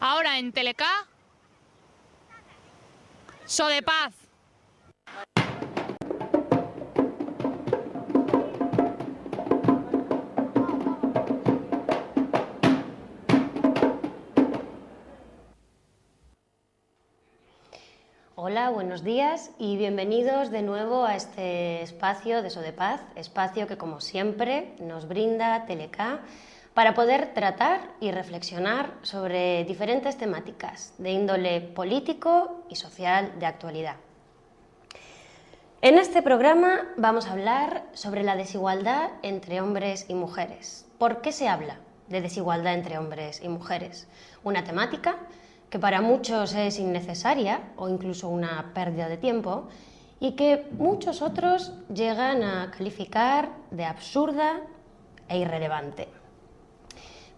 Ahora en Telecá, So de Paz. Hola, buenos días y bienvenidos de nuevo a este espacio de So de Paz, espacio que como siempre nos brinda Telecá para poder tratar y reflexionar sobre diferentes temáticas de índole político y social de actualidad. En este programa vamos a hablar sobre la desigualdad entre hombres y mujeres. ¿Por qué se habla de desigualdad entre hombres y mujeres? Una temática que para muchos es innecesaria o incluso una pérdida de tiempo y que muchos otros llegan a calificar de absurda e irrelevante.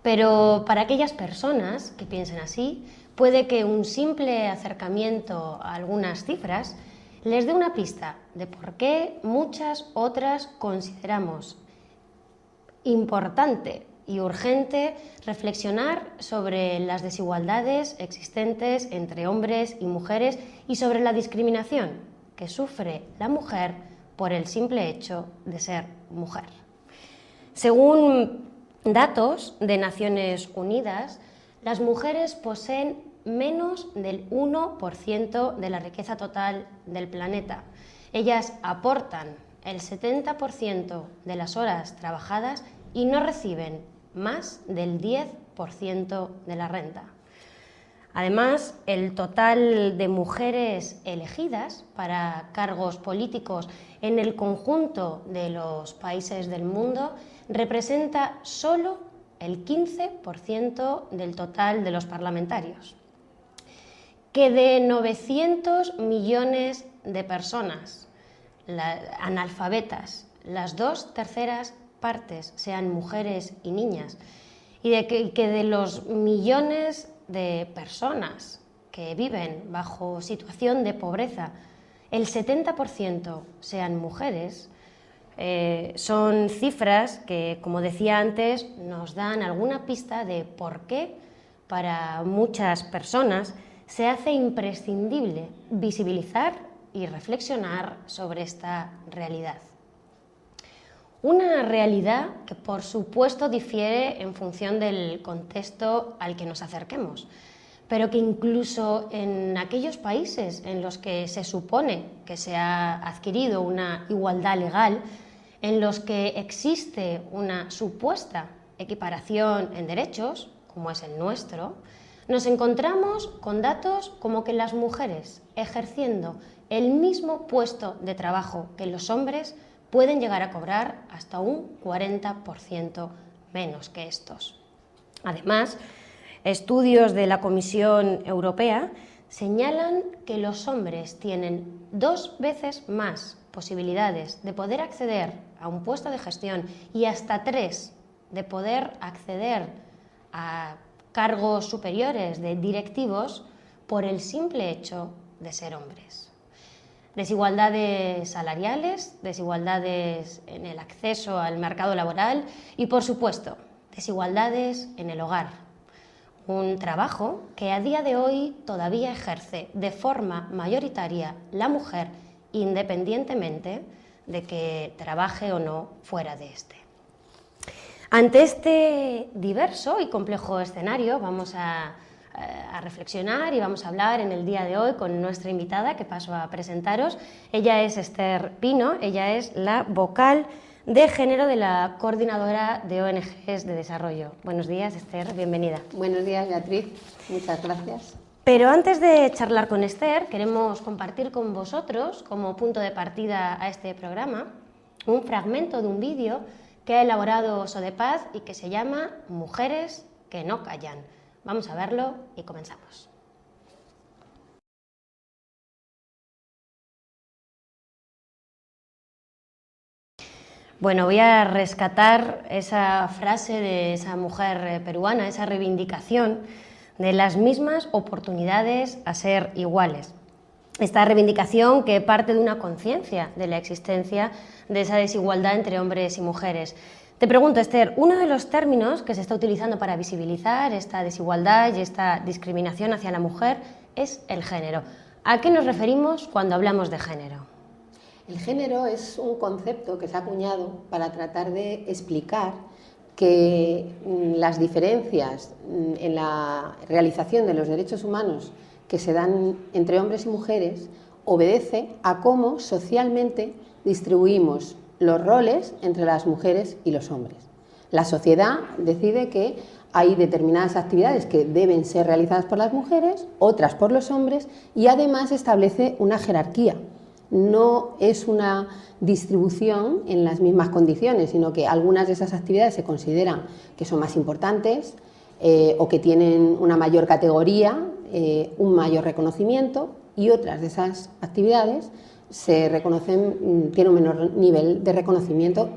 Pero para aquellas personas que piensen así, puede que un simple acercamiento a algunas cifras les dé una pista de por qué muchas otras consideramos importante y urgente reflexionar sobre las desigualdades existentes entre hombres y mujeres y sobre la discriminación que sufre la mujer por el simple hecho de ser mujer. Según datos de Naciones Unidas, las mujeres poseen menos del 1% de la riqueza total del planeta. Ellas aportan el 70% de las horas trabajadas y no reciben más del 10% de la renta. Además, el total de mujeres elegidas para cargos políticos en el conjunto de los países del mundo representa solo el 15% del total de los parlamentarios. Que de 900 millones de personas analfabetas, las 2/3 partes sean mujeres y niñas, y que de los millones de personas que viven bajo situación de pobreza, el 70% sean mujeres, son cifras que, como decía antes, nos dan alguna pista de por qué para muchas personas se hace imprescindible visibilizar y reflexionar sobre esta realidad. Una realidad que, por supuesto, difiere en función del contexto al que nos acerquemos, pero que incluso en aquellos países en los que se supone que se ha adquirido una igualdad legal, en los que existe una supuesta equiparación en derechos, como es el nuestro, nos encontramos con datos como que las mujeres, ejerciendo el mismo puesto de trabajo que los hombres, pueden llegar a cobrar hasta un 40% menos que estos. Además, estudios de la Comisión Europea señalan que los hombres tienen 2 veces más posibilidades de poder acceder a un puesto de gestión y hasta 3 de poder acceder a cargos superiores de directivos por el simple hecho de ser hombres. Desigualdades salariales, desigualdades en el acceso al mercado laboral y, por supuesto, desigualdades en el hogar. Un trabajo que a día de hoy todavía ejerce de forma mayoritaria la mujer, independientemente de que trabaje o no fuera de este. Ante este diverso y complejo escenario vamos a reflexionar y vamos a hablar en el día de hoy con nuestra invitada, que paso a presentaros. Ella es Esther Pino, ella es la vocal de género de la Coordinadora de ONGs de Desarrollo. Buenos días, Esther, bienvenida. Buenos días, Beatriz, muchas gracias. Pero antes de charlar con Esther, queremos compartir con vosotros, como punto de partida a este programa, un fragmento de un vídeo que ha elaborado So de Paz y que se llama Mujeres que no callan. Vamos a verlo y comenzamos. Bueno, voy a rescatar esa frase de esa mujer peruana, esa reivindicación de las mismas oportunidades a ser iguales. Esta reivindicación que parte de una conciencia de la existencia de esa desigualdad entre hombres y mujeres, Te pregunto, Esther, uno de los términos que se está utilizando para visibilizar esta desigualdad y esta discriminación hacia la mujer es el género. ¿A qué nos referimos cuando hablamos de género? El género es un concepto que se ha acuñado para tratar de explicar que las diferencias en la realización de los derechos humanos que se dan entre hombres y mujeres obedece a cómo socialmente distribuimos los roles entre las mujeres y los hombres. La sociedad decide que hay determinadas actividades que deben ser realizadas por las mujeres, otras por los hombres, y además establece una jerarquía. No es una distribución en las mismas condiciones, sino que algunas de esas actividades se consideran que son más importantes o que tienen una mayor categoría, un mayor reconocimiento, y otras de esas actividades se reconocen, tienen un menor nivel de reconocimiento,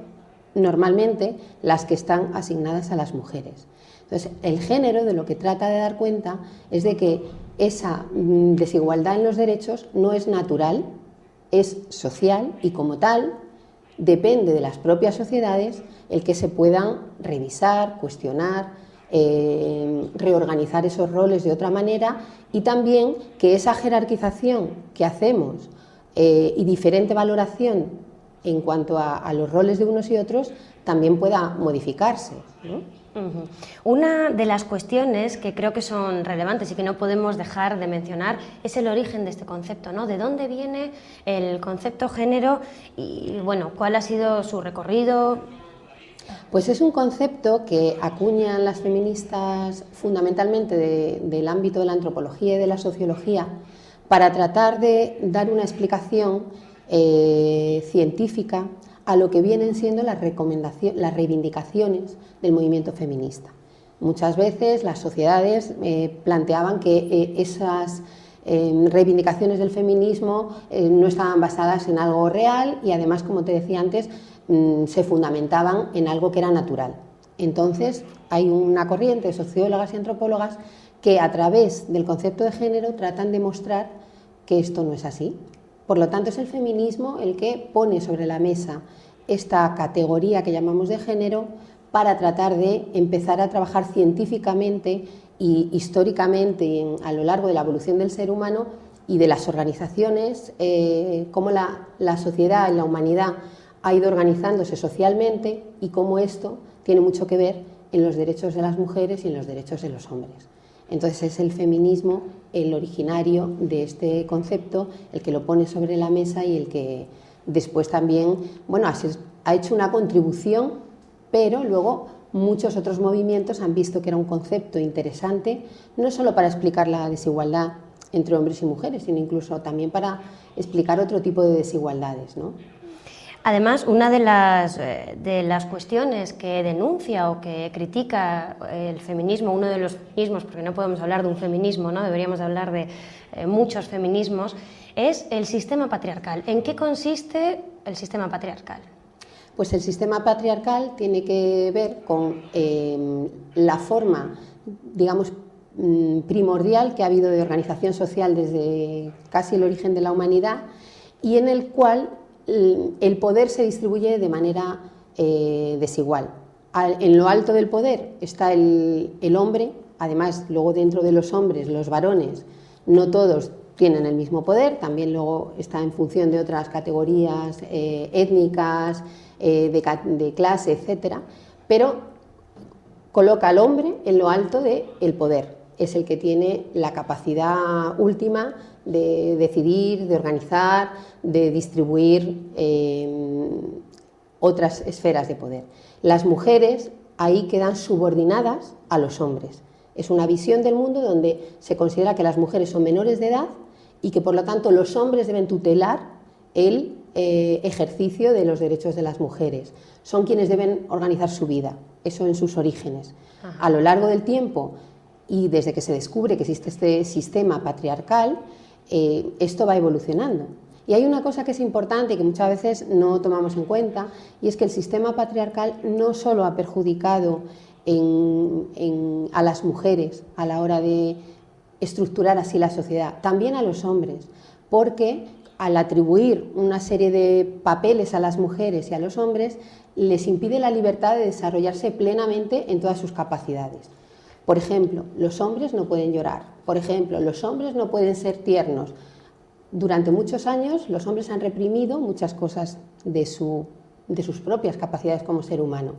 normalmente las que están asignadas a las mujeres. Entonces, el género de lo que trata de dar cuenta es de que esa desigualdad en los derechos no es natural, es social y como tal depende de las propias sociedades el que se puedan revisar, cuestionar, reorganizar esos roles de otra manera, y también que esa jerarquización que hacemos y diferente valoración en cuanto a los roles de unos y otros también pueda modificarse, ¿no? Una de las cuestiones que creo que son relevantes y que no podemos dejar de mencionar es el origen de este concepto, ¿no? ¿De dónde viene el concepto género y, bueno, cuál ha sido su recorrido? Pues es un concepto que acuñan las feministas fundamentalmente del ámbito de la antropología y de la sociología para tratar de dar una explicación científica a lo que vienen siendo las reivindicaciones del movimiento feminista. Muchas veces las sociedades planteaban que esas reivindicaciones del feminismo no estaban basadas en algo real y además, como te decía antes, se fundamentaban en algo que era natural. Entonces hay una corriente de sociólogas y antropólogas que a través del concepto de género tratan de mostrar que esto no es así. Por lo tanto, es el feminismo el que pone sobre la mesa esta categoría que llamamos de género para tratar de empezar a trabajar científicamente y históricamente a lo largo de la evolución del ser humano y de las organizaciones, cómo la sociedad y la humanidad ha ido organizándose socialmente y cómo esto tiene mucho que ver en los derechos de las mujeres y en los derechos de los hombres. Entonces es el feminismo el originario de este concepto, el que lo pone sobre la mesa y el que después también, bueno, ha hecho una contribución, pero luego muchos otros movimientos han visto que era un concepto interesante, no solo para explicar la desigualdad entre hombres y mujeres, sino incluso también para explicar otro tipo de desigualdades, ¿no? Además, una de las cuestiones que denuncia o que critica el feminismo, uno de los feminismos, porque no podemos hablar de un feminismo, ¿no? Deberíamos hablar de muchos feminismos, es el sistema patriarcal. ¿En qué consiste el sistema patriarcal? Pues el sistema patriarcal tiene que ver con la forma, digamos, primordial que ha habido de organización social desde casi el origen de la humanidad y en el cual el poder se distribuye de manera desigual. En lo alto del poder está el hombre, además luego dentro de los hombres, los varones, no todos tienen el mismo poder, también luego está en función de otras categorías étnicas, de clase, etcétera, pero coloca al hombre en lo alto del poder. Es el que tiene la capacidad última de decidir, de organizar, de distribuir otras esferas de poder. Las mujeres ahí quedan subordinadas a los hombres. Es una visión del mundo donde se considera que las mujeres son menores de edad y que por lo tanto los hombres deben tutelar el ejercicio de los derechos de las mujeres. Son quienes deben organizar su vida, eso en sus orígenes. A lo largo del tiempo y desde que se descubre que existe este sistema patriarcal, esto va evolucionando. Y hay una cosa que es importante y que muchas veces no tomamos en cuenta, y es que el sistema patriarcal no solo ha perjudicado a las mujeres a la hora de estructurar así la sociedad, también a los hombres, porque al atribuir una serie de papeles a las mujeres y a los hombres, les impide la libertad de desarrollarse plenamente en todas sus capacidades. Por ejemplo, los hombres no pueden llorar, por ejemplo, los hombres no pueden ser tiernos. Durante muchos años los hombres han reprimido muchas cosas de sus propias capacidades como ser humano.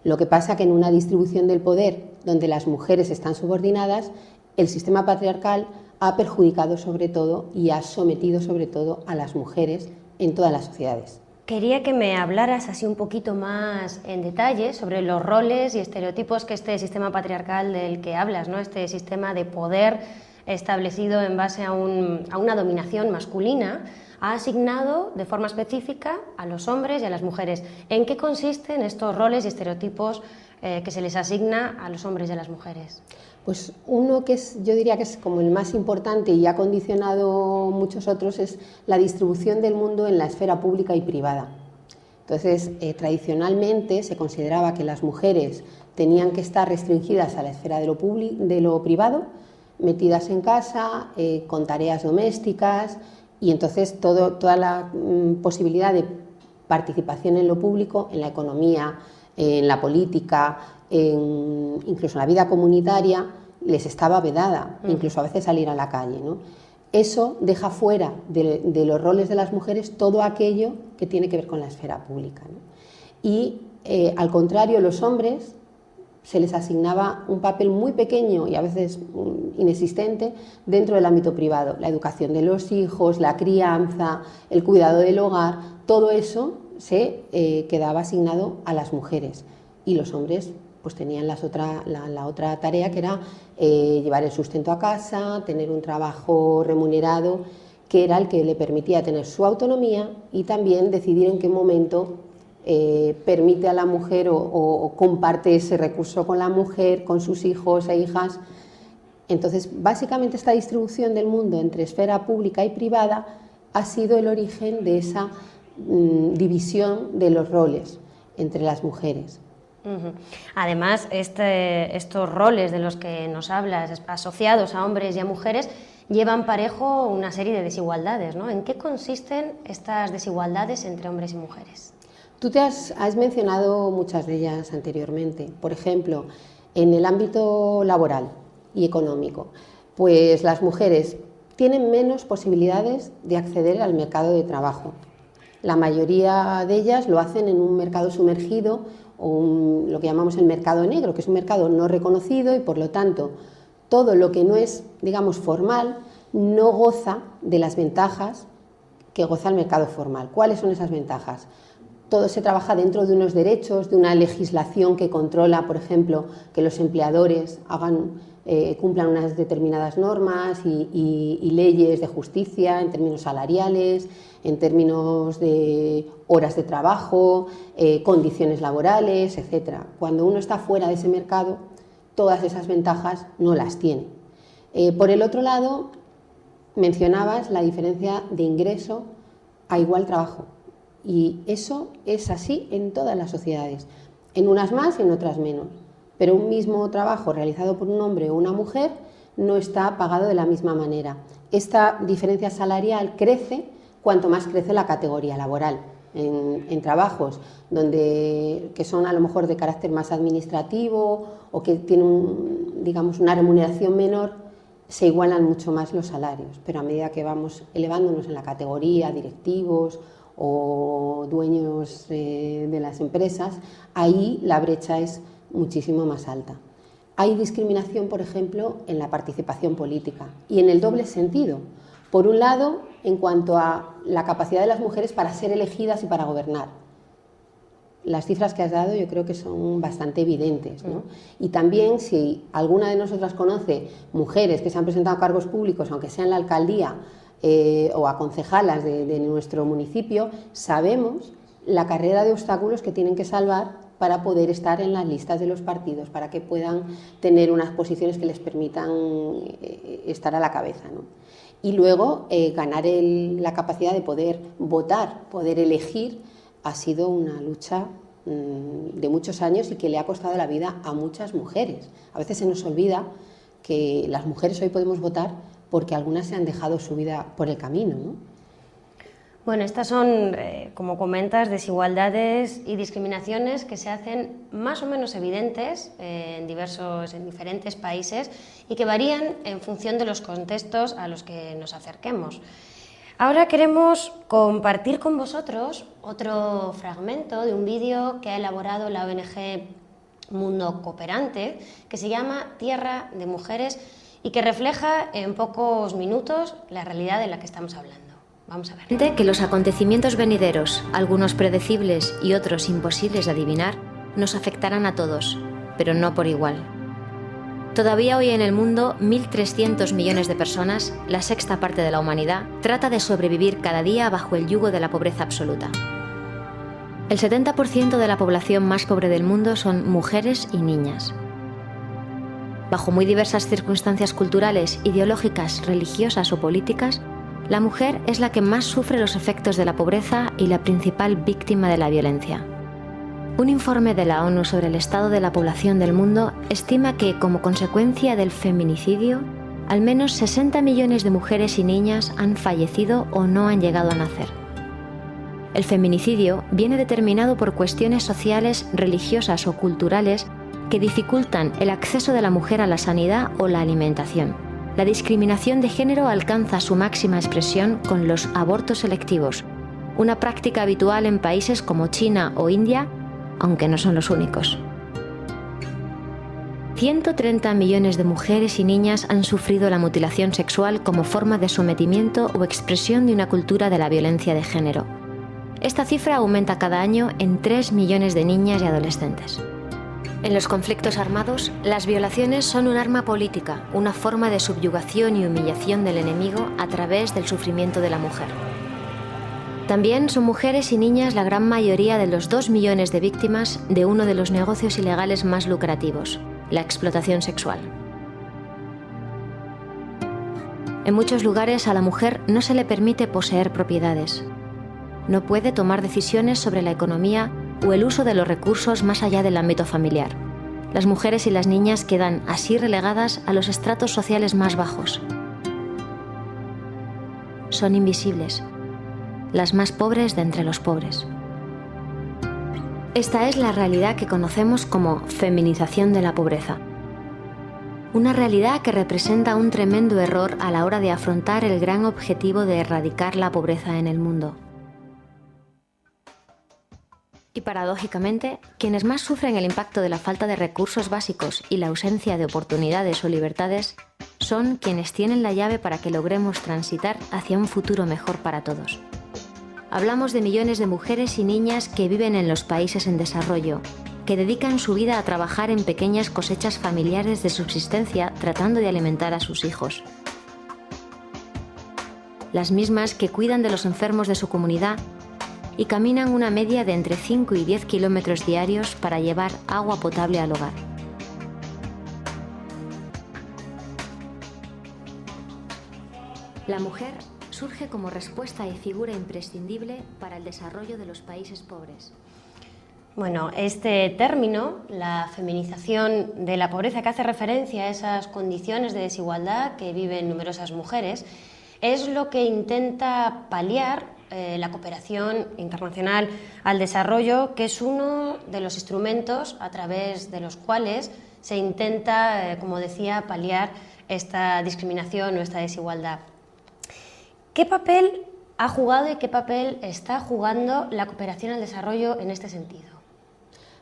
Lo que pasa que en una distribución del poder donde las mujeres están subordinadas, el sistema patriarcal ha perjudicado sobre todo y ha sometido sobre todo a las mujeres en todas las sociedades. Quería que me hablaras así un poquito más en detalle sobre los roles y estereotipos que este sistema patriarcal del que hablas, ¿no? Este sistema de poder establecido en base a una dominación masculina, ha asignado de forma específica a los hombres y a las mujeres. ¿En qué consisten estos roles y estereotipos que se les asigna a los hombres y a las mujeres? Pues uno que yo diría que es como el más importante y ha condicionado muchos otros es la distribución del mundo en la esfera pública y privada. Entonces, tradicionalmente se consideraba que las mujeres tenían que estar restringidas a la esfera de lo privado, metidas en casa, con tareas domésticas, y entonces toda la posibilidad de participación en lo público, en la economía, en la política, incluso en la vida comunitaria, les estaba vedada, incluso a veces salir a la calle, ¿no? Eso deja fuera de los roles de las mujeres todo aquello que tiene que ver con la esfera pública, ¿no? Y al contrario, los hombres se les asignaba un papel muy pequeño y a veces inexistente dentro del ámbito privado. La educación de los hijos, la crianza, el cuidado del hogar, todo eso se quedaba asignado a las mujeres, y los hombres pues tenían la otra tarea, que era llevar el sustento a casa, tener un trabajo remunerado, que era el que le permitía tener su autonomía y también decidir en qué momento permite a la mujer o comparte ese recurso con la mujer, con sus hijos e hijas. Entonces, básicamente esta distribución del mundo entre esfera pública y privada ha sido el origen de esa división de los roles entre las mujeres. Además, estos roles de los que nos hablas, asociados a hombres y a mujeres, llevan parejo una serie de desigualdades, ¿no? ¿En qué consisten estas desigualdades entre hombres y mujeres? Tú has mencionado muchas de ellas anteriormente. Por ejemplo, en el ámbito laboral y económico, pues las mujeres tienen menos posibilidades de acceder al mercado de trabajo. La mayoría de ellas lo hacen en un mercado sumergido o lo que llamamos el mercado negro, que es un mercado no reconocido y por lo tanto todo lo que no es, digamos, formal no goza de las ventajas que goza el mercado formal. ¿Cuáles son esas ventajas? Todo se trabaja dentro de unos derechos, de una legislación que controla, por ejemplo, que los empleadores cumplan unas determinadas normas y leyes de justicia en términos salariales, en términos de horas de trabajo, condiciones laborales, etc. Cuando uno está fuera de ese mercado, todas esas ventajas no las tiene. Por el otro lado, mencionabas la diferencia de ingreso a igual trabajo. Y eso es así en todas las sociedades, en unas más y en otras menos. Pero un mismo trabajo realizado por un hombre o una mujer no está pagado de la misma manera. Esta diferencia salarial crece cuanto más crece la categoría laboral. En trabajos que son a lo mejor de carácter más administrativo o que tienen digamos, una remuneración menor, se igualan mucho más los salarios. Pero a medida que vamos elevándonos en la categoría, directivos o dueños de las empresas, ahí la brecha es muchísimo más alta. Hay discriminación, por ejemplo, en la participación política y en el doble sentido. Por un lado, en cuanto a la capacidad de las mujeres para ser elegidas y para gobernar. Las cifras que has dado yo creo que son bastante evidentes, ¿no? Y también, si alguna de nosotras conoce mujeres que se han presentado a cargos públicos, aunque sea en la alcaldía, o a concejalas de nuestro municipio, sabemos la carrera de obstáculos que tienen que salvar para poder estar en las listas de los partidos, para que puedan tener unas posiciones que les permitan estar a la cabeza, ¿no? Y luego ganar la capacidad de poder votar, poder elegir, ha sido una lucha de muchos años y que le ha costado la vida a muchas mujeres. A veces se nos olvida que las mujeres hoy podemos votar porque algunas se han dejado su vida por el camino, ¿no? Bueno, estas son, como comentas, desigualdades y discriminaciones que se hacen más o menos evidentes en diferentes países y que varían en función de los contextos a los que nos acerquemos. Ahora queremos compartir con vosotros otro fragmento de un vídeo que ha elaborado la ONG Mundo Cooperante, que se llama Tierra de Mujeres y que refleja en pocos minutos la realidad de la que estamos hablando. Vamos a ver. Que los acontecimientos venideros, algunos predecibles y otros imposibles de adivinar, nos afectarán a todos, pero no por igual. Todavía hoy en el mundo, 1.300 millones de personas, la sexta parte de la humanidad, trata de sobrevivir cada día bajo el yugo de la pobreza absoluta. El 70% de la población más pobre del mundo son mujeres y niñas. Bajo muy diversas circunstancias culturales, ideológicas, religiosas o políticas, la mujer es la que más sufre los efectos de la pobreza y la principal víctima de la violencia. Un informe de la ONU sobre el estado de la población del mundo estima que, como consecuencia del feminicidio, al menos 60 millones de mujeres y niñas han fallecido o no han llegado a nacer. El feminicidio viene determinado por cuestiones sociales, religiosas o culturales que dificultan el acceso de la mujer a la sanidad o la alimentación. La discriminación de género alcanza su máxima expresión con los abortos selectivos, una práctica habitual en países como China o India, aunque no son los únicos. 130 millones de mujeres y niñas han sufrido la mutilación sexual como forma de sometimiento o expresión de una cultura de la violencia de género. Esta cifra aumenta cada año en 3 millones de niñas y adolescentes. En los conflictos armados, las violaciones son un arma política, una forma de subyugación y humillación del enemigo a través del sufrimiento de la mujer. También son mujeres y niñas la gran mayoría de los 2 millones de víctimas de uno de los negocios ilegales más lucrativos, la explotación sexual. En muchos lugares a la mujer no se le permite poseer propiedades. No puede tomar decisiones sobre la economía o el uso de los recursos más allá del ámbito familiar. Las mujeres y las niñas quedan así relegadas a los estratos sociales más bajos. Son invisibles, las más pobres de entre los pobres. Esta es la realidad que conocemos como feminización de la pobreza. Una realidad que representa un tremendo error a la hora de afrontar el gran objetivo de erradicar la pobreza en el mundo. Y paradójicamente, quienes más sufren el impacto de la falta de recursos básicos y la ausencia de oportunidades o libertades son quienes tienen la llave para que logremos transitar hacia un futuro mejor para todos. Hablamos de millones de mujeres y niñas que viven en los países en desarrollo, que dedican su vida a trabajar en pequeñas cosechas familiares de subsistencia tratando de alimentar a sus hijos. Las mismas que cuidan de los enfermos de su comunidad y caminan una media de entre 5 y 10 kilómetros diarios para llevar agua potable al hogar. La mujer surge como respuesta y figura imprescindible para el desarrollo de los países pobres. Bueno, este término, la feminización de la pobreza, que hace referencia a esas condiciones de desigualdad que viven numerosas mujeres, es lo que intenta paliar la cooperación internacional al desarrollo, que es uno de los instrumentos a través de los cuales se intenta, como decía, paliar esta discriminación o esta desigualdad. ¿Qué papel ha jugado y qué papel está jugando la cooperación al desarrollo en este sentido?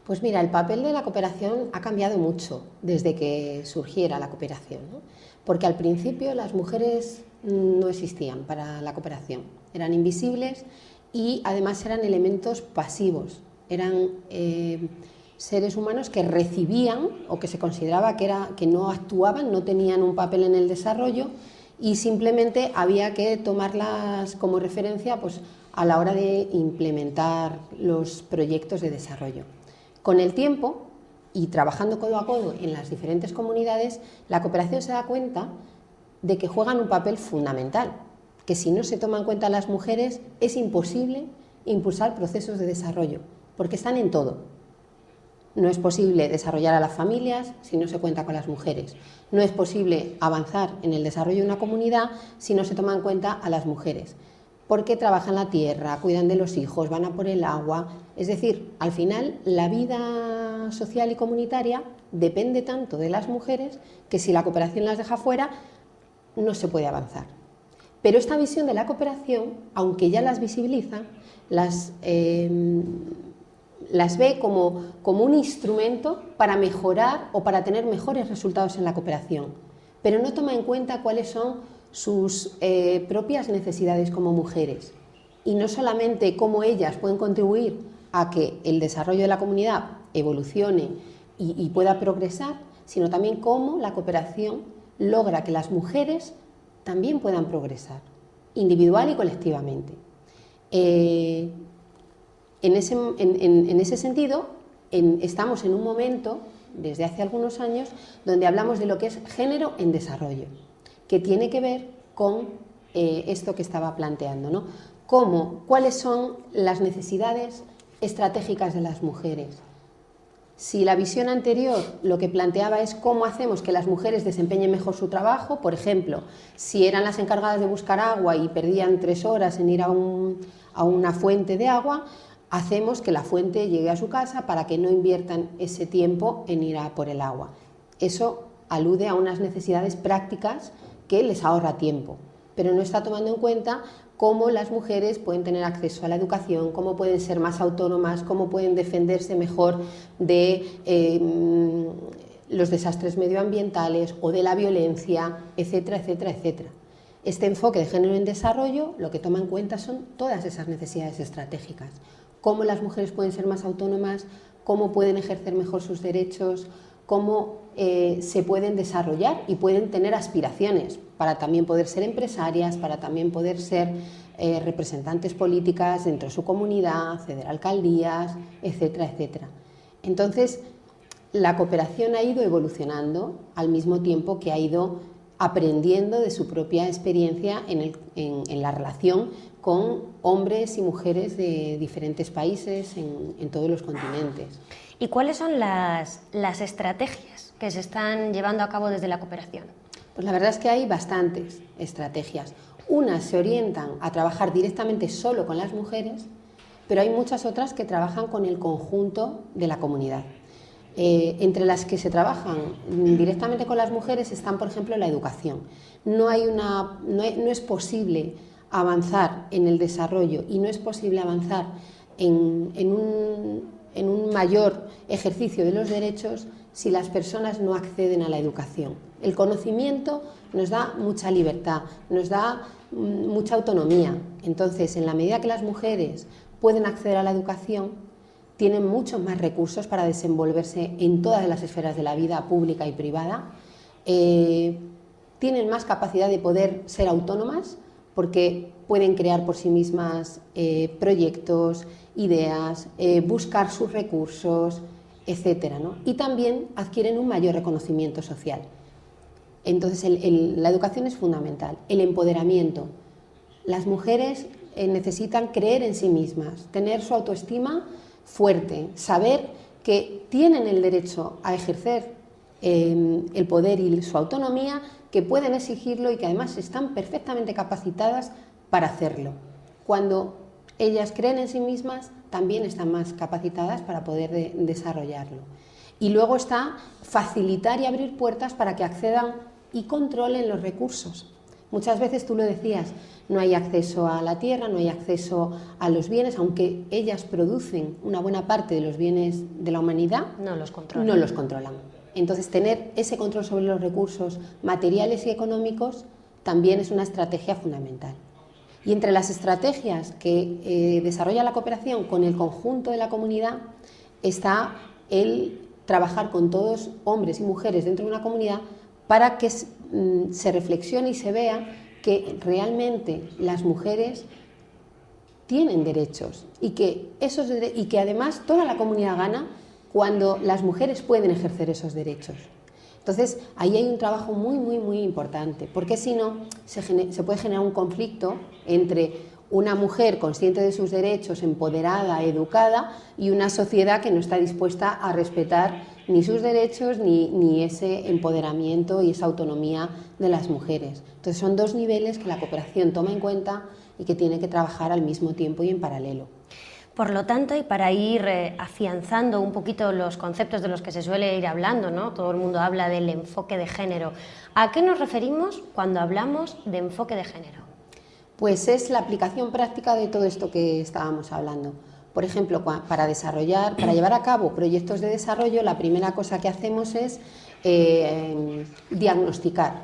Pues mira, el papel de la cooperación ha cambiado mucho desde que surgiera la cooperación, ¿no? Porque al principio las mujeres no existían para la cooperación, eran invisibles y además eran elementos pasivos, eran seres humanos que recibían o que se consideraba que no actuaban, no tenían un papel en el desarrollo y simplemente había que tomarlas como referencia pues, a la hora de implementar los proyectos de desarrollo. Con el tiempo y trabajando codo a codo en las diferentes comunidades, la cooperación se da cuenta de que juegan un papel fundamental, que si no se toman en cuenta las mujeres es imposible impulsar procesos de desarrollo, porque están en todo. No es posible desarrollar a las familias si no se cuenta con las mujeres. No es posible avanzar en el desarrollo de una comunidad si no se toma en cuenta a las mujeres. porque trabajan la tierra, cuidan de los hijos, van a por el agua. Es decir, al final la vida social y comunitaria depende tanto de las mujeres que si la cooperación las deja fuera, no se puede avanzar. Pero esta visión de la cooperación, aunque ya las visibiliza, las ve como un instrumento para mejorar o para tener mejores resultados en la cooperación, pero no toma en cuenta cuáles son sus propias necesidades como mujeres, y no solamente cómo ellas pueden contribuir a que el desarrollo de la comunidad evolucione y pueda progresar, sino también cómo la cooperación logra que las mujeres también puedan progresar, individual y colectivamente. En ese sentido, estamos en un momento, desde hace algunos años, donde hablamos de lo que es género en desarrollo, que tiene que ver con esto que estaba planteando, ¿no? ¿Cuáles son las necesidades estratégicas de las mujeres? Si la visión anterior lo que planteaba es cómo hacemos que las mujeres desempeñen mejor su trabajo, por ejemplo, si eran las encargadas de buscar agua y perdían 3 horas en ir a una fuente de agua, hacemos que la fuente llegue a su casa para que no inviertan ese tiempo en ir a por el agua. Eso alude a unas necesidades prácticas que les ahorra tiempo, pero no está tomando en cuenta cómo las mujeres pueden tener acceso a la educación, cómo pueden ser más autónomas, cómo pueden defenderse mejor de los desastres medioambientales o de la violencia, etcétera, etcétera, etcétera. Este enfoque de género en desarrollo lo que toma en cuenta son todas esas necesidades estratégicas, cómo las mujeres pueden ser más autónomas, cómo pueden ejercer mejor sus derechos, cómo se pueden desarrollar y pueden tener aspiraciones para también poder ser empresarias, para también poder ser representantes políticas dentro de su comunidad, acceder a alcaldías, etcétera, etcétera. Entonces, la cooperación ha ido evolucionando al mismo tiempo que ha ido aprendiendo de su propia experiencia en la relación con hombres y mujeres de diferentes países en todos los continentes. ¿Y cuáles son las estrategias que se están llevando a cabo desde la cooperación? Pues la verdad es que hay bastantes estrategias. Unas se orientan a trabajar directamente solo con las mujeres, pero hay muchas otras que trabajan con el conjunto de la comunidad. Entre las que se trabajan directamente con las mujeres están, por ejemplo, la educación. No es posible avanzar en el desarrollo y no es posible avanzar en un mayor ejercicio de los derechos si las personas no acceden a la educación. El conocimiento nos da mucha libertad, nos da mucha autonomía. Entonces, en la medida que las mujeres pueden acceder a la educación, tienen muchos más recursos para desenvolverse en todas las esferas de la vida pública y privada, tienen más capacidad de poder ser autónomas porque pueden crear por sí mismas proyectos, ideas, buscar sus recursos, etcétera, ¿no? Y también adquieren un mayor reconocimiento social. Entonces, la educación es fundamental. El empoderamiento. Las mujeres necesitan creer en sí mismas, tener su autoestima fuerte, saber que tienen el derecho a ejercer el poder y su autonomía, que pueden exigirlo y que además están perfectamente capacitadas para hacerlo. Cuando ellas creen en sí mismas, también están más capacitadas para poder desarrollarlo. Y luego está facilitar y abrir puertas para que accedan y controlen los recursos. Muchas veces, tú lo decías, no hay acceso a la tierra, no hay acceso a los bienes, aunque ellas producen una buena parte de los bienes de la humanidad, no los controlan. No los controlan. Entonces, tener ese control sobre los recursos materiales y económicos también es una estrategia fundamental. Y entre las estrategias que desarrolla la cooperación con el conjunto de la comunidad está el trabajar con todos, hombres y mujeres dentro de una comunidad, para que se reflexione y se vea que realmente las mujeres tienen derechos y que además toda la comunidad gana cuando las mujeres pueden ejercer esos derechos. Entonces, ahí hay un trabajo muy, muy, muy importante, porque si no, se puede generar un conflicto entre una mujer consciente de sus derechos, empoderada, educada, y una sociedad que no está dispuesta a respetar ni sus derechos ni ese empoderamiento y esa autonomía de las mujeres. Entonces, son dos niveles que la cooperación toma en cuenta y que tiene que trabajar al mismo tiempo y en paralelo. Por lo tanto, y para ir afianzando un poquito los conceptos de los que se suele ir hablando, ¿no? Todo el mundo habla del enfoque de género. ¿A qué nos referimos cuando hablamos de enfoque de género? Pues es la aplicación práctica de todo esto que estábamos hablando. Por ejemplo, para llevar a cabo proyectos de desarrollo, la primera cosa que hacemos es diagnosticar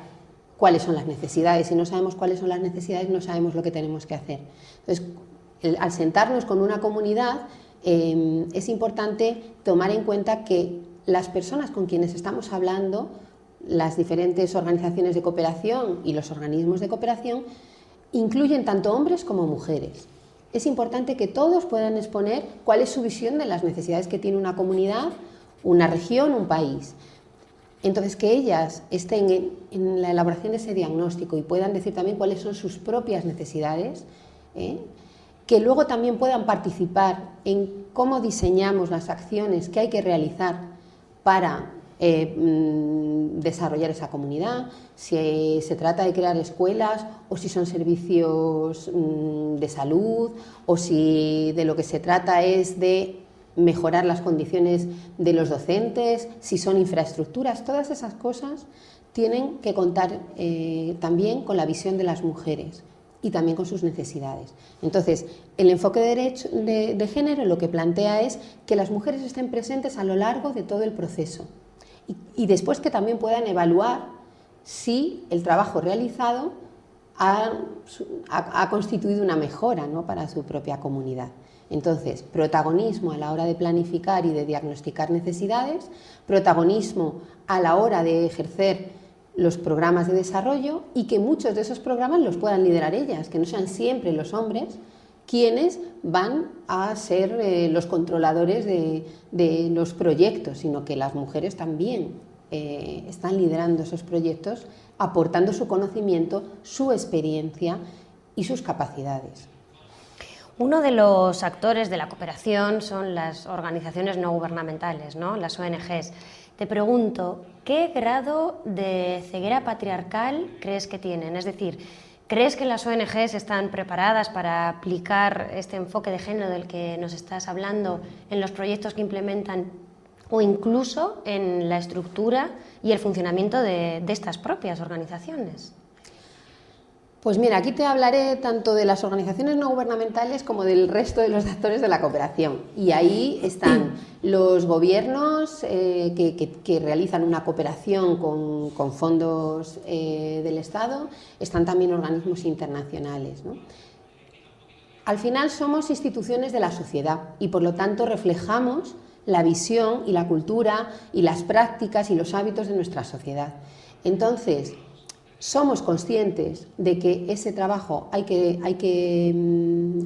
cuáles son las necesidades. Si no sabemos cuáles son las necesidades, no sabemos lo que tenemos que hacer. Entonces, al sentarnos con una comunidad, es importante tomar en cuenta que las personas con quienes estamos hablando, las diferentes organizaciones de cooperación y los organismos de cooperación, incluyen tanto hombres como mujeres. Es importante que todos puedan exponer cuál es su visión de las necesidades que tiene una comunidad, una región, un país. Entonces, que ellas estén en la elaboración de ese diagnóstico y puedan decir también cuáles son sus propias necesidades, que luego también puedan participar en cómo diseñamos las acciones que hay que realizar para desarrollar esa comunidad, si se trata de crear escuelas o si son servicios de salud, o si de lo que se trata es de mejorar las condiciones de los docentes, si son infraestructuras. Todas esas cosas tienen que contar también con la visión de las mujeres y también con sus necesidades. Entonces, el enfoque de género lo que plantea es que las mujeres estén presentes a lo largo de todo el proceso y después que también puedan evaluar si el trabajo realizado ha constituido una mejora, ¿no?, para su propia comunidad. Entonces, protagonismo a la hora de planificar y de diagnosticar necesidades, protagonismo a la hora de ejercer los programas de desarrollo y que muchos de esos programas los puedan liderar ellas, que no sean siempre los hombres quienes van a ser los controladores de los proyectos, sino que las mujeres también están liderando esos proyectos, aportando su conocimiento, su experiencia y sus capacidades. Uno de los actores de la cooperación son las organizaciones no gubernamentales, ¿no?, las ONGs. Te pregunto, ¿qué grado de ceguera patriarcal crees que tienen? Es decir, ¿crees que las ONGs están preparadas para aplicar este enfoque de género del que nos estás hablando en los proyectos que implementan o incluso en la estructura y el funcionamiento de estas propias organizaciones? Pues mira, aquí te hablaré tanto de las organizaciones no gubernamentales como del resto de los actores de la cooperación. Y ahí están los gobiernos que realizan una cooperación con fondos del Estado, están también organismos internacionales, ¿no? Al final somos instituciones de la sociedad y por lo tanto reflejamos la visión y la cultura y las prácticas y los hábitos de nuestra sociedad. Entonces, somos conscientes de que ese trabajo hay que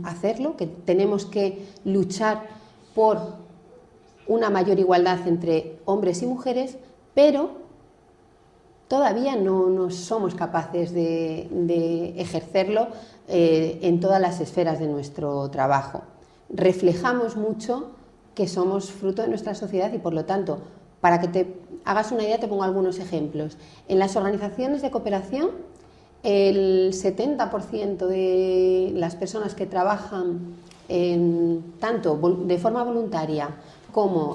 hacerlo, que tenemos que luchar por una mayor igualdad entre hombres y mujeres, pero todavía no somos capaces de ejercerlo en todas las esferas de nuestro trabajo. Reflejamos mucho que somos fruto de nuestra sociedad y, por lo tanto, para que te hagas una idea, te pongo algunos ejemplos. En las organizaciones de cooperación, el 70% de las personas que trabajan tanto de forma voluntaria como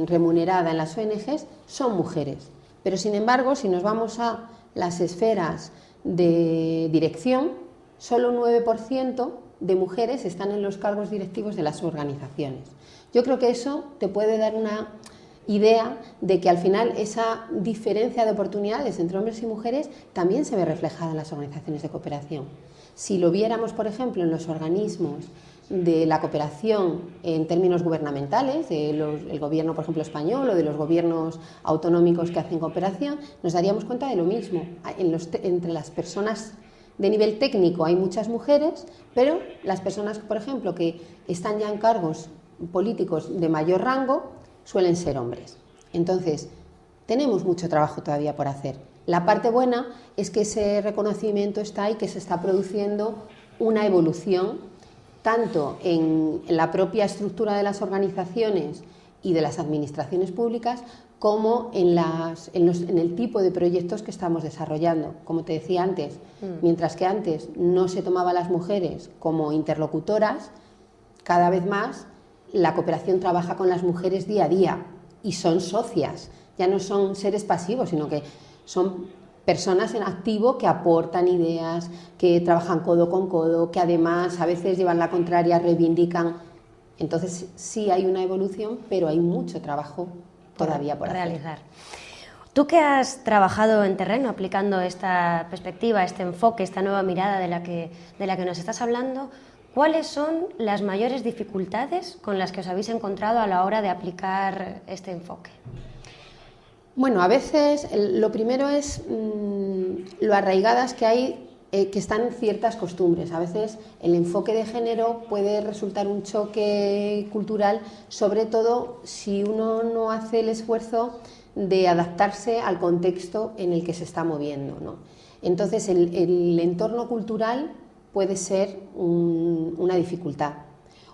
remunerada en las ONGs son mujeres. Pero, sin embargo, si nos vamos a las esferas de dirección, solo un 9% de mujeres están en los cargos directivos de las organizaciones. Yo creo que eso te puede dar una idea de que al final esa diferencia de oportunidades entre hombres y mujeres también se ve reflejada en las organizaciones de cooperación. Si lo viéramos, por ejemplo, en los organismos de la cooperación en términos gubernamentales, el gobierno, por ejemplo, español o de los gobiernos autonómicos que hacen cooperación, nos daríamos cuenta de lo mismo. Entre las personas de nivel técnico hay muchas mujeres, pero las personas, por ejemplo, que están ya en cargos políticos de mayor rango, suelen ser hombres. Entonces, tenemos mucho trabajo todavía por hacer. La parte buena es que ese reconocimiento está y que se está produciendo una evolución tanto en la propia estructura de las organizaciones y de las administraciones públicas como en el tipo de proyectos que estamos desarrollando. Como te decía antes, mientras que antes no se tomaba a las mujeres como interlocutoras, cada vez más la cooperación trabaja con las mujeres día a día y son socias, ya no son seres pasivos, sino que son personas en activo que aportan ideas, que trabajan codo con codo, que además a veces llevan la contraria, reivindican. Entonces sí hay una evolución, pero hay mucho trabajo todavía por realizar. Tú que has trabajado en terreno aplicando esta perspectiva, este enfoque, esta nueva mirada de la que nos estás hablando, ¿cuáles son las mayores dificultades con las que os habéis encontrado a la hora de aplicar este enfoque? Bueno, a veces lo primero es lo arraigadas que hay, que están ciertas costumbres. A veces el enfoque de género puede resultar un choque cultural, sobre todo si uno no hace el esfuerzo de adaptarse al contexto en el que se está moviendo, ¿no? Entonces el entorno cultural puede ser una dificultad.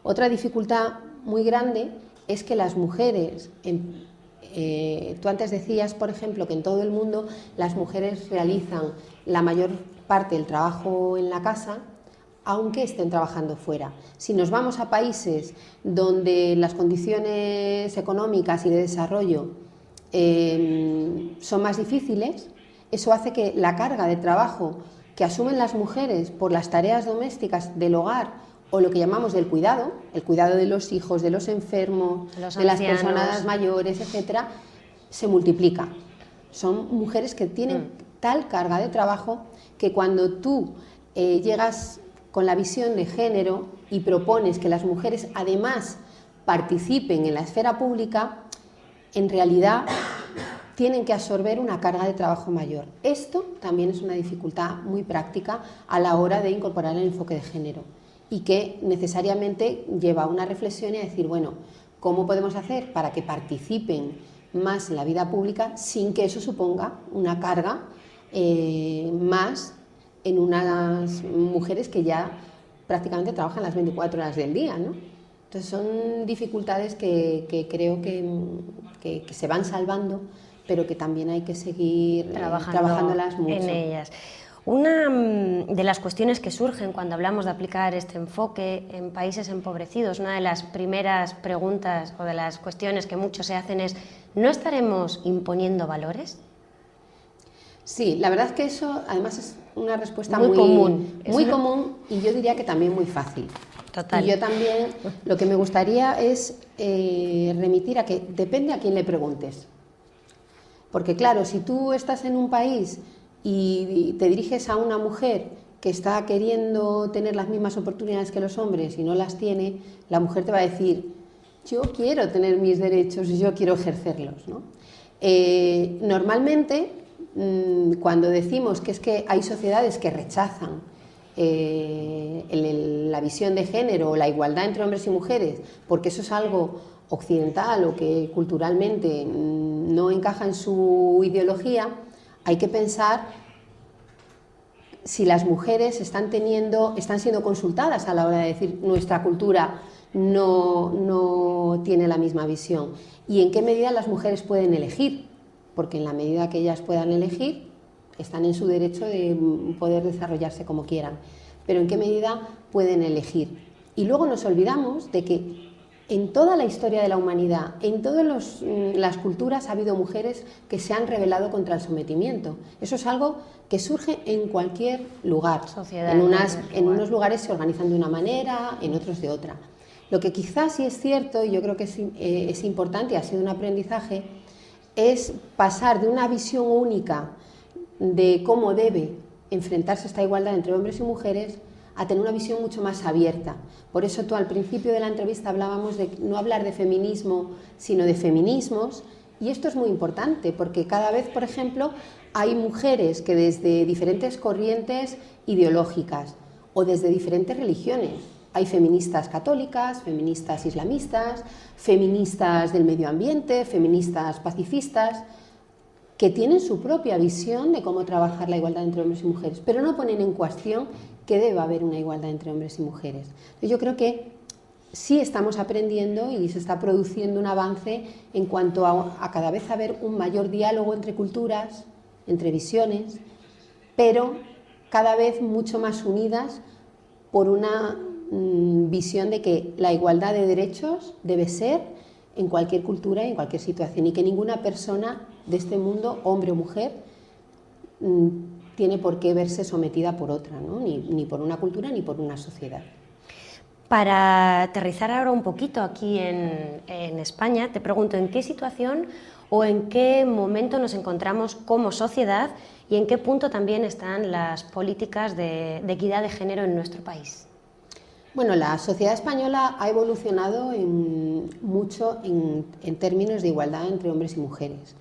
Otra dificultad muy grande es que las mujeres, tú antes decías, por ejemplo, que en todo el mundo las mujeres realizan la mayor parte del trabajo en la casa, aunque estén trabajando fuera. Si nos vamos a países donde las condiciones económicas y de desarrollo son más difíciles, eso hace que la carga de trabajo que asumen las mujeres por las tareas domésticas del hogar o lo que llamamos del cuidado, el cuidado de los hijos, de los enfermos, de las personas mayores, etcétera, se multiplica. Son mujeres que tienen tal carga de trabajo que cuando tú llegas con la visión de género y propones que las mujeres además participen en la esfera pública, en realidad tienen que absorber una carga de trabajo mayor. Esto también es una dificultad muy práctica a la hora de incorporar el enfoque de género y que necesariamente lleva a una reflexión y a decir, bueno, ¿cómo podemos hacer para que participen más en la vida pública sin que eso suponga una carga más en unas mujeres que ya prácticamente trabajan las 24 horas del día, ¿no? Entonces son dificultades que creo que se van salvando, pero que también hay que seguir trabajándolas mucho. En ellas. Una de las cuestiones que surgen cuando hablamos de aplicar este enfoque en países empobrecidos, una de las primeras preguntas o de las cuestiones que muchos se hacen es ¿no estaremos imponiendo valores? Sí, la verdad es que eso además es una respuesta muy común. Muy común y yo diría que también muy fácil. Total. Y yo también lo que me gustaría es remitir a que depende a quién le preguntes. Porque claro, si tú estás en un país y te diriges a una mujer que está queriendo tener las mismas oportunidades que los hombres y no las tiene, la mujer te va a decir, yo quiero tener mis derechos y yo quiero ejercerlos, ¿no? Normalmente, cuando decimos que es que hay sociedades que rechazan la visión de género o la igualdad entre hombres y mujeres, porque eso es algo occidental o que culturalmente no encaja en su ideología, hay que pensar si las mujeres están siendo consultadas a la hora de decir nuestra cultura no tiene la misma visión y en qué medida las mujeres pueden elegir, porque en la medida que ellas puedan elegir están en su derecho de poder desarrollarse como quieran, pero en qué medida pueden elegir. Y luego nos olvidamos de que en toda la historia de la humanidad, en todas las culturas ha habido mujeres que se han rebelado contra el sometimiento. Eso es algo que surge en cualquier lugar. En unos lugares se organizan de una manera, en otros de otra. Lo que quizás sí es cierto, y yo creo que es importante y ha sido un aprendizaje, es pasar de una visión única de cómo debe enfrentarse esta igualdad entre hombres y mujeres a tener una visión mucho más abierta. Por eso tú al principio de la entrevista hablábamos de no hablar de feminismo, sino de feminismos, y esto es muy importante porque cada vez, por ejemplo, hay mujeres que desde diferentes corrientes ideológicas o desde diferentes religiones, hay feministas católicas, feministas islamistas, feministas del medio ambiente, feministas pacifistas, que tienen su propia visión de cómo trabajar la igualdad entre hombres y mujeres, pero no ponen en cuestión que deba haber una igualdad entre hombres y mujeres. Yo creo que sí estamos aprendiendo y se está produciendo un avance en cuanto a cada vez haber un mayor diálogo entre culturas, entre visiones, pero cada vez mucho más unidas por una visión de que la igualdad de derechos debe ser en cualquier cultura y en cualquier situación, y que ninguna persona de este mundo, hombre o mujer, tiene por qué verse sometida por otra, ¿no? Ni por una cultura ni por una sociedad. Para aterrizar ahora un poquito aquí en España, te pregunto en qué situación o en qué momento nos encontramos como sociedad y en qué punto también están las políticas de equidad de género en nuestro país. Bueno, la sociedad española ha evolucionado mucho en términos de igualdad entre hombres y mujeres.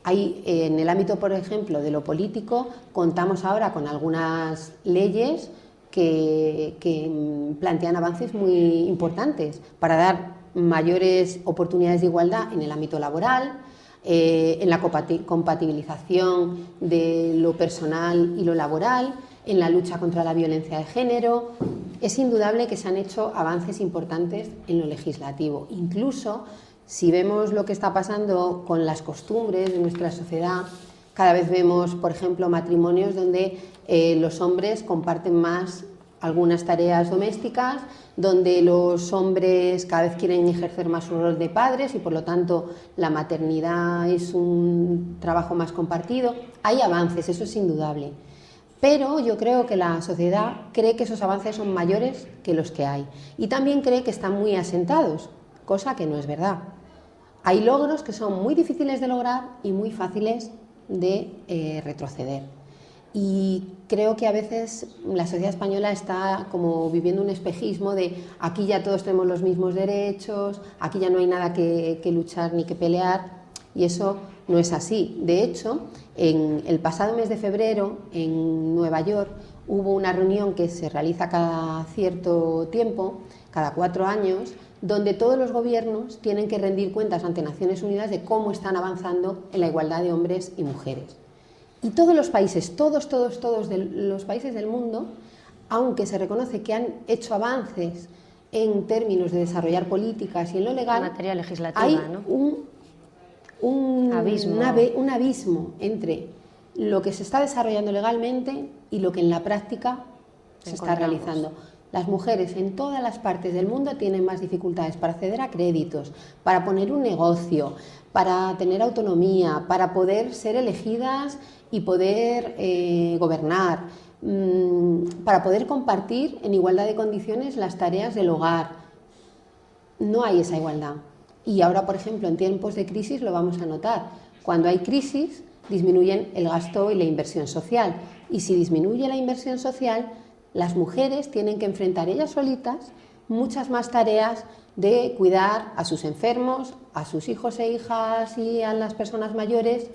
En el ámbito, por ejemplo, de lo político, contamos ahora con algunas leyes que plantean avances muy importantes para dar mayores oportunidades de igualdad en el ámbito laboral, en la compatibilización de lo personal y lo laboral, en la lucha contra la violencia de género. Es indudable que se han hecho avances importantes en lo legislativo. Incluso si vemos lo que está pasando con las costumbres de nuestra sociedad, cada vez vemos, por ejemplo, matrimonios donde los hombres comparten más algunas tareas domésticas, donde los hombres cada vez quieren ejercer más su rol de padres y por lo tanto la maternidad es un trabajo más compartido. Hay avances, eso es indudable. Pero yo creo que la sociedad cree que esos avances son mayores que los que hay y también cree que están muy asentados, cosa que no es verdad. Hay logros que son muy difíciles de lograr y muy fáciles de retroceder. Y creo que a veces la sociedad española está como viviendo un espejismo de aquí ya todos tenemos los mismos derechos, aquí ya no hay nada que luchar ni que pelear, y eso no es así. De hecho, en el pasado mes de febrero en Nueva York hubo una reunión que se realiza cada cierto tiempo, cada 4 años, donde todos los gobiernos tienen que rendir cuentas ante Naciones Unidas de cómo están avanzando en la igualdad de hombres y mujeres. Y todos los países, todos los países del mundo, aunque se reconoce que han hecho avances en términos de desarrollar políticas y en lo legal, en materia legislativa, hay ¿no? un abismo entre lo que se está desarrollando legalmente y lo que en la práctica se está realizando. Las mujeres en todas las partes del mundo tienen más dificultades para acceder a créditos, para poner un negocio, para tener autonomía, para poder ser elegidas y poder gobernar, para poder compartir en igualdad de condiciones las tareas del hogar. No hay esa igualdad. Y ahora, por ejemplo, en tiempos de crisis lo vamos a notar. Cuando hay crisis, disminuyen el gasto y la inversión social. Y si disminuye la inversión social, las mujeres tienen que enfrentar ellas solitas muchas más tareas de cuidar a sus enfermos, a sus hijos e hijas y a las personas mayores,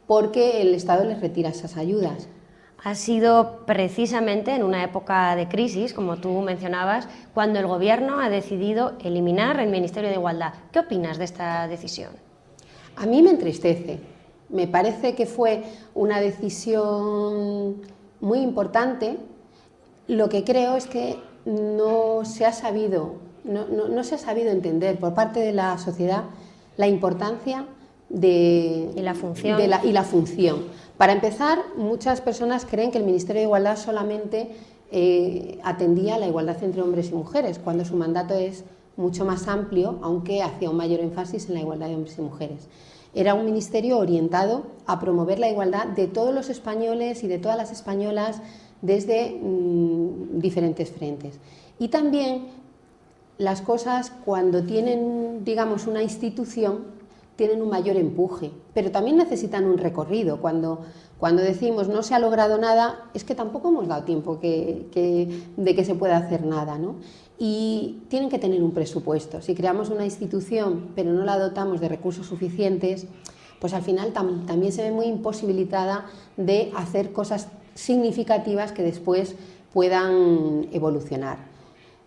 porque el Estado les retira esas ayudas. Ha sido precisamente en una época de crisis, como tú mencionabas, cuando el Gobierno ha decidido eliminar el Ministerio de Igualdad. ¿Qué opinas de esta decisión? A mí me entristece. Me parece que fue una decisión muy importante. Lo que creo es que no se ha sabido entender por parte de la sociedad la importancia y la función. Para empezar, muchas personas creen que el Ministerio de Igualdad solamente atendía a la igualdad entre hombres y mujeres, cuando su mandato es mucho más amplio, aunque hacía un mayor énfasis en la igualdad de hombres y mujeres. Era un ministerio orientado a promover la igualdad de todos los españoles y de todas las españolas desde diferentes frentes. Y también las cosas, cuando tienen, digamos, una institución, tienen un mayor empuje, pero también necesitan un recorrido. Cuando decimos no se ha logrado nada, es que tampoco hemos dado tiempo de que se pueda hacer nada, ¿no? Y tienen que tener un presupuesto. Si creamos una institución pero no la dotamos de recursos suficientes, pues al final también se ve muy imposibilitada de hacer cosas significativas que después puedan evolucionar.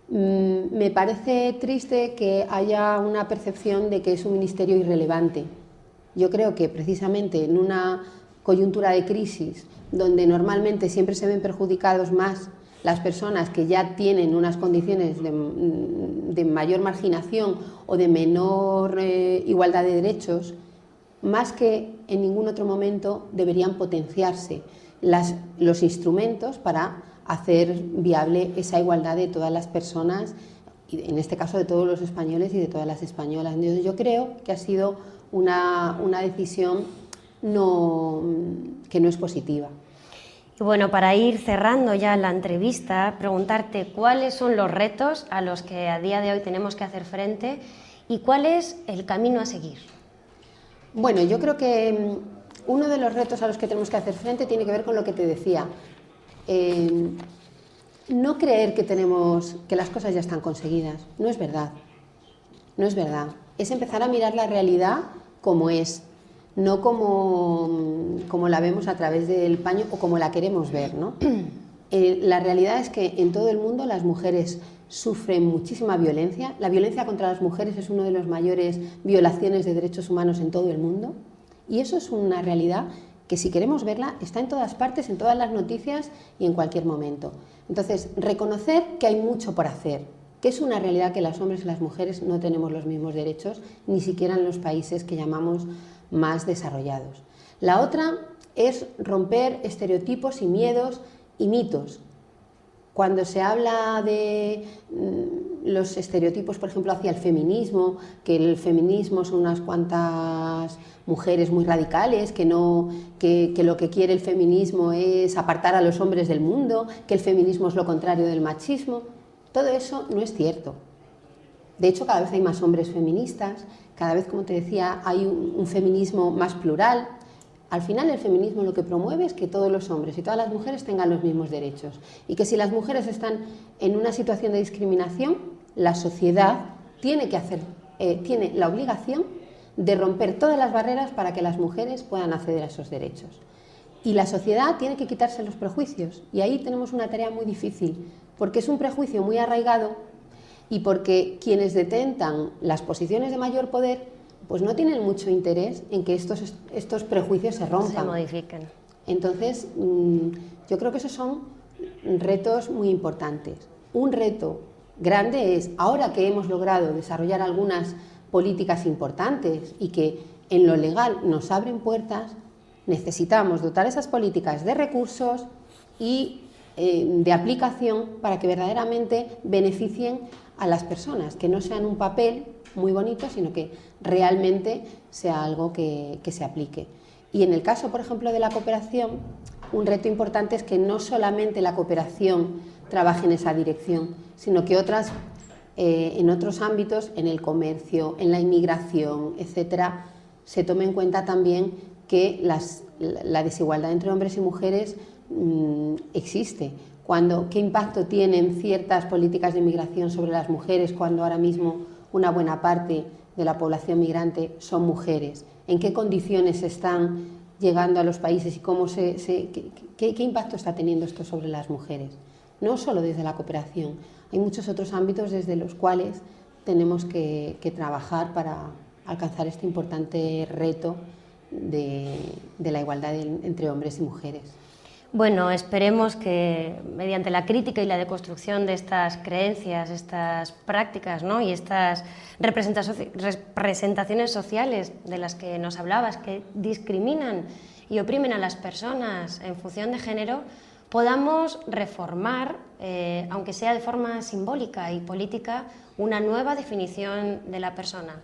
Me parece triste que haya una percepción de que es un ministerio irrelevante. Yo creo que precisamente en una coyuntura de crisis, donde normalmente siempre se ven perjudicados más las personas que ya tienen unas condiciones de mayor marginación o de menor igualdad de derechos, más que en ningún otro momento deberían potenciarse los instrumentos para hacer viable esa igualdad de todas las personas, y en este caso de todos los españoles y de todas las españolas. Entonces, yo creo que ha sido una decisión que no es positiva. Y bueno, para ir cerrando ya la entrevista, preguntarte cuáles son los retos a los que a día de hoy tenemos que hacer frente y cuál es el camino a seguir. Bueno, yo creo que uno de los retos a los que tenemos que hacer frente tiene que ver con lo que te decía. No creer que las cosas ya están conseguidas. No es verdad. No es verdad. Es empezar a mirar la realidad como es, no como la vemos a través del paño o como la queremos ver, ¿no? La realidad es que en todo el mundo las mujeres sufren muchísima violencia. La violencia contra las mujeres es una de las mayores violaciones de derechos humanos en todo el mundo. Y eso es una realidad que, si queremos verla, está en todas partes, en todas las noticias y en cualquier momento. Entonces, reconocer que hay mucho por hacer, que es una realidad que los hombres y las mujeres no tenemos los mismos derechos, ni siquiera en los países que llamamos más desarrollados. La otra es romper estereotipos y miedos y mitos. Cuando se habla de los estereotipos, por ejemplo, hacia el feminismo, que el feminismo son unas cuantas mujeres muy radicales, que lo que quiere el feminismo es apartar a los hombres del mundo, que el feminismo es lo contrario del machismo, todo eso no es cierto. De hecho, cada vez hay más hombres feministas, cada vez, como te decía, hay un feminismo más plural. Al final, el feminismo lo que promueve es que todos los hombres y todas las mujeres tengan los mismos derechos, y que si las mujeres están en una situación de discriminación, la sociedad tiene la obligación de romper todas las barreras para que las mujeres puedan acceder a esos derechos. Y la sociedad tiene que quitarse los prejuicios, y ahí tenemos una tarea muy difícil, porque es un prejuicio muy arraigado y porque quienes detentan las posiciones de mayor poder pues no tienen mucho interés en que estos prejuicios se rompan. Se modifiquen. Entonces, yo creo que esos son retos muy importantes. Un reto grande es, ahora que hemos logrado desarrollar algunas políticas importantes y que en lo legal nos abren puertas, necesitamos dotar esas políticas de recursos y de aplicación para que verdaderamente beneficien a las personas, que no sean un papel muy bonito, sino que realmente sea algo que se aplique. Y en el caso, por ejemplo, de la cooperación, un reto importante es que no solamente la cooperación trabaje en esa dirección, sino que en otros ámbitos, en el comercio, en la inmigración, etcétera, se tome en cuenta también que la desigualdad entre hombres y mujeres existe. ¿Qué impacto tienen ciertas políticas de inmigración sobre las mujeres cuando ahora mismo una buena parte de la población migrante son mujeres? ¿En qué condiciones están llegando a los países y qué impacto está teniendo esto sobre las mujeres? No solo desde la cooperación, hay muchos otros ámbitos desde los cuales tenemos que trabajar para alcanzar este importante reto de la igualdad entre hombres y mujeres. Bueno, esperemos que mediante la crítica y la deconstrucción de estas creencias, estas prácticas, ¿no?, y estas representaciones sociales de las que nos hablabas, que discriminan y oprimen a las personas en función de género, podamos reformar, aunque sea de forma simbólica y política, una nueva definición de la persona.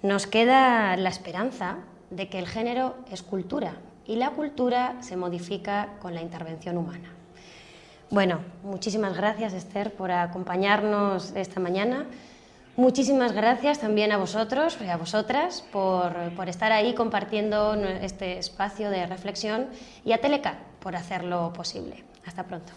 Nos queda la esperanza de que el género es cultura, y la cultura se modifica con la intervención humana. Bueno, muchísimas gracias, Esther, por acompañarnos esta mañana. Muchísimas gracias también a vosotros y a vosotras por estar ahí compartiendo este espacio de reflexión, y a Telecat por hacerlo posible. Hasta pronto.